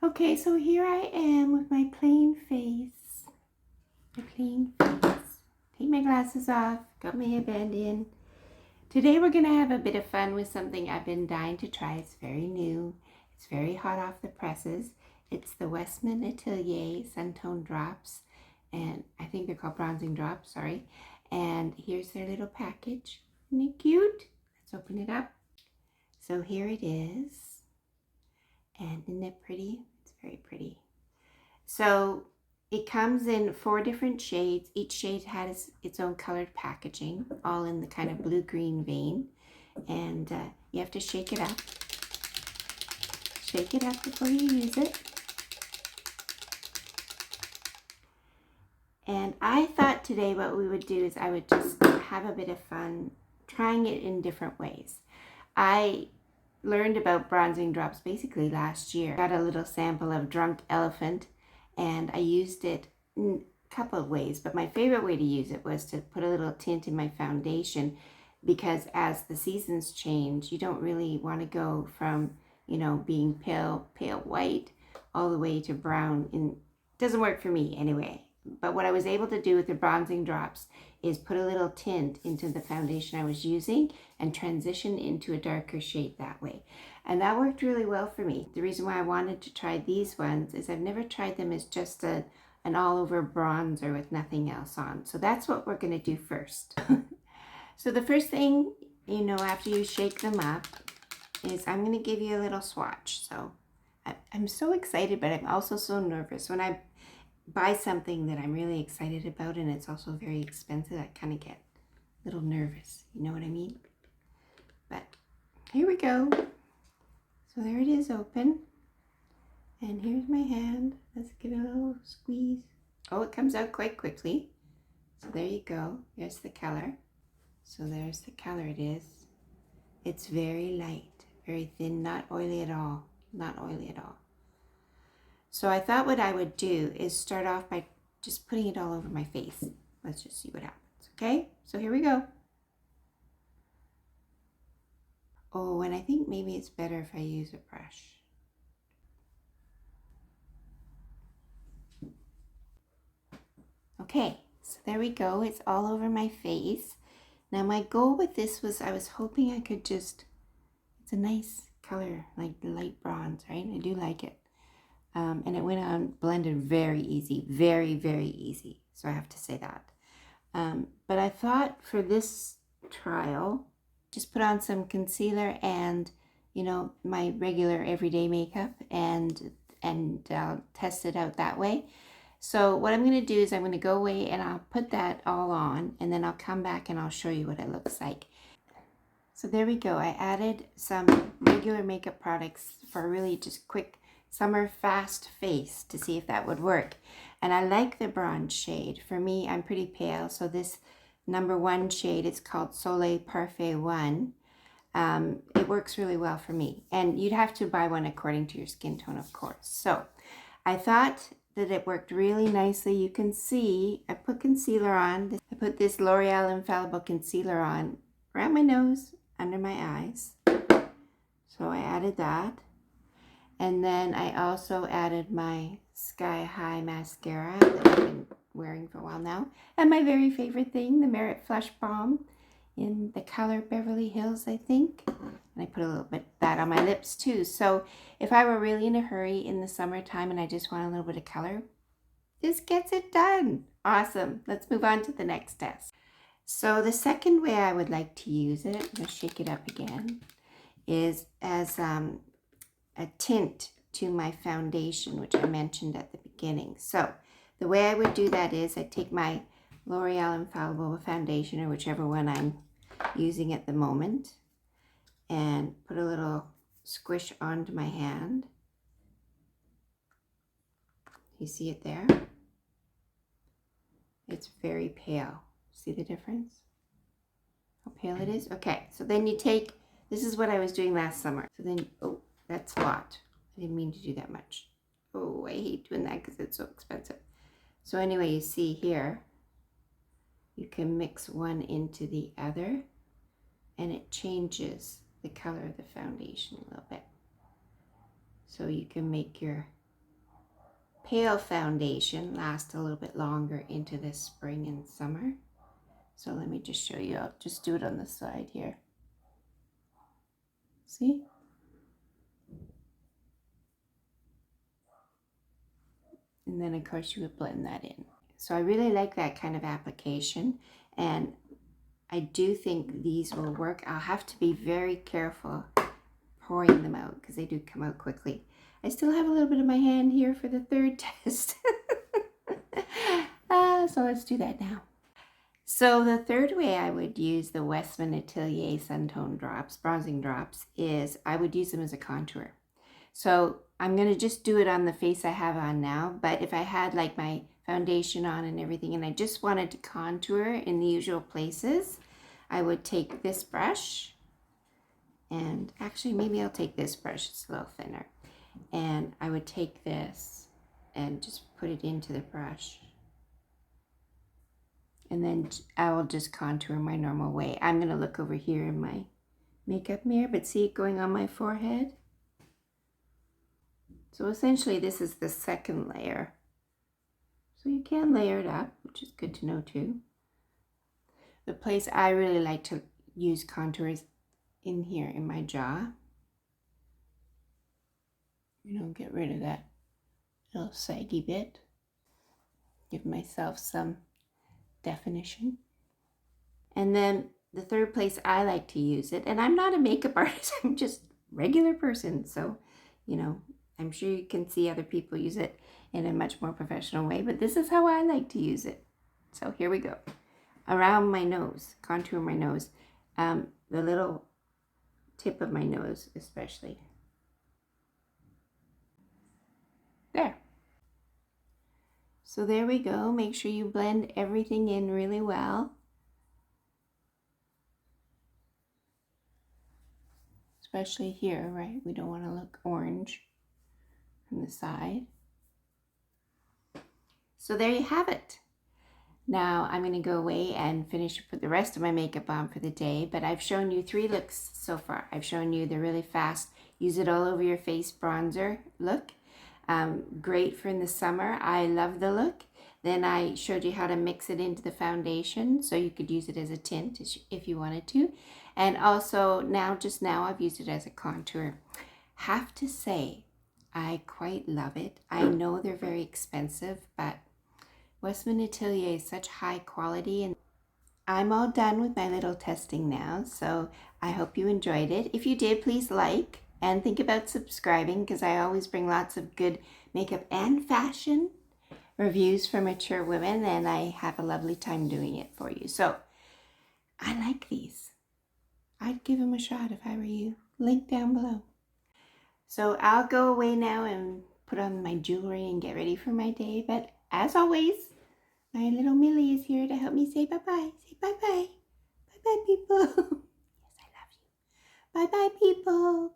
Okay, so here I am with my plain face. My plain face. Take my glasses off, got my headband in. Today we're gonna have a bit of fun with something I've been dying to try. It's very new. It's very hot off the presses. It's the Westman Atelier Suntone Drops. And I think they're called Bronzing Drops, sorry. And here's their little package. Isn't it cute? Let's open it up. So here it is. And isn't it pretty? It's very pretty. So it comes in 4 different shades. Each shade has its own colored packaging, all in the kind of blue-green vein. And you have to shake it up. Shake it up before you use it. And I thought today what we would do is I would just have a bit of fun trying it in different ways. I learned about bronzing drops basically last year. Got a little sample of Drunk Elephant and I used it in a couple of ways, but my favorite way to use it was to put a little tint in my foundation, because as the seasons change, you don't really want to go from, you know, being pale white all the way to brown. It doesn't work for me anyway. But what I was able to do with the bronzing drops is put a little tint into the foundation I was using and transition into a darker shade that way. And that worked really well for me. The reason why I wanted to try these ones is I've never tried them as just an all-over bronzer with nothing else on. So that's what we're going to do first. So the first thing, you know, after you shake them up is I'm going to give you a little swatch. So I'm so excited, but I'm also so nervous. When I buy something that I'm really excited about and it's also very expensive, I kind of get a little nervous, you know what I mean? But here we go. So there it is, open. And here's my hand. Let's give it a little squeeze. Oh, it comes out quite quickly. So there you go. There's the color. So there's the color it is. It's very light, very thin, not oily at all. Not oily at all. So I thought what I would do is start off by just putting it all over my face. Let's just see what happens, okay? So here we go. Oh, and I think maybe it's better if I use a brush. Okay, so there we go. It's all over my face. Now my goal with this was I was hoping I could just, it's a nice color, like light bronze, right? I do like it. And it went on, blended very easy, very, very easy. So I have to say that. But I thought for this trial, just put on some concealer and, you know, my regular everyday makeup and test it out that way. So what I'm going to do is I'm going to go away and I'll put that all on and then I'll come back and I'll show you what it looks like. So there we go. I added some regular makeup products for a really just quick summer fast face to see if that would work. And I like the bronze shade. For me, I'm pretty pale, so this number 1 shade, it's called Soleil Parfait 1. It works really well for me. And you'd have to buy one according to your skin tone, of course. So I thought that it worked really nicely. You can see I put concealer on. I put this L'Oreal Infallible concealer on around my nose, under my eyes. So I added that. And then I also added my Sky High mascara that I've been wearing for a while now. And my very favorite thing, the Merit Flush Balm in the color Beverly Hills, I think. And I put a little bit of that on my lips too. So if I were really in a hurry in the summertime and I just want a little bit of color, this gets it done. Awesome. Let's move on to the next test. So the second way I would like to use it, I'm going to shake it up again, is as a tint to my foundation, which I mentioned at the beginning. So the way I would do that is I take my L'Oreal Infallible foundation, or whichever one I'm using at the moment, and put a little squish onto my hand. You see it there? It's very pale. See the difference? How pale it is? Okay, so then you take, this is what I was doing last summer. So then, oh, that's a lot. I didn't mean to do that much. Oh, I hate doing that because it's so expensive. So anyway, you see here, you can mix one into the other and it changes the color of the foundation a little bit. So you can make your pale foundation last a little bit longer into the spring and summer. So let me just show you. I'll just do it on the side here. See? And then of course you would blend that in. So I really like that kind of application, and I do think these will work. I'll have to be very careful pouring them out because they do come out quickly. I still have a little bit of my hand here for the third test. So let's do that now. So the third way I would use the Westman Atelier Suntone Drops, Bronzing Drops, is I would use them as a contour. So I'm going to just do it on the face I have on now, but if I had like my foundation on and everything and I just wanted to contour in the usual places, I would take this brush, and actually maybe I'll take this brush, it's a little thinner, and I would take this and just put it into the brush. And then I will just contour my normal way. I'm going to look over here in my makeup mirror, but see it going on my forehead? So essentially this is the second layer. So you can layer it up, which is good to know too. The place I really like to use contours in here in my jaw. You know, get rid of that little saggy bit. Give myself some definition. And then the third place I like to use it, and I'm not a makeup artist, I'm just a regular person, so you know, I'm sure you can see other people use it in a much more professional way, but this is how I like to use it. So here we go. Around my nose, contour my nose, the little tip of my nose especially. There. So there we go. Make sure you blend everything in really well. Especially here, right? We don't want to look orange from the side. So there you have it. Now I'm going to go away and finish put the rest of my makeup on for the day, but I've shown you 3 looks so far. I've shown you the really fast, use it all over your face bronzer look. Great for in the summer. I love the look. Then I showed you how to mix it into the foundation so you could use it as a tint if you wanted to. And also just now I've used it as a contour. Have to say, I quite love it. I know they're very expensive, but Westman Atelier is such high quality, and I'm all done with my little testing now. So I hope you enjoyed it. If you did, please like and think about subscribing, because I always bring lots of good makeup and fashion reviews for mature women, and I have a lovely time doing it for you. So I like these. I'd give them a shot if I were you. Link down below. So I'll go away now and put on my jewelry and get ready for my day. But as always, my little Millie is here to help me say bye-bye. Say bye-bye. Bye-bye, people. Yes, I love you. Bye-bye, people.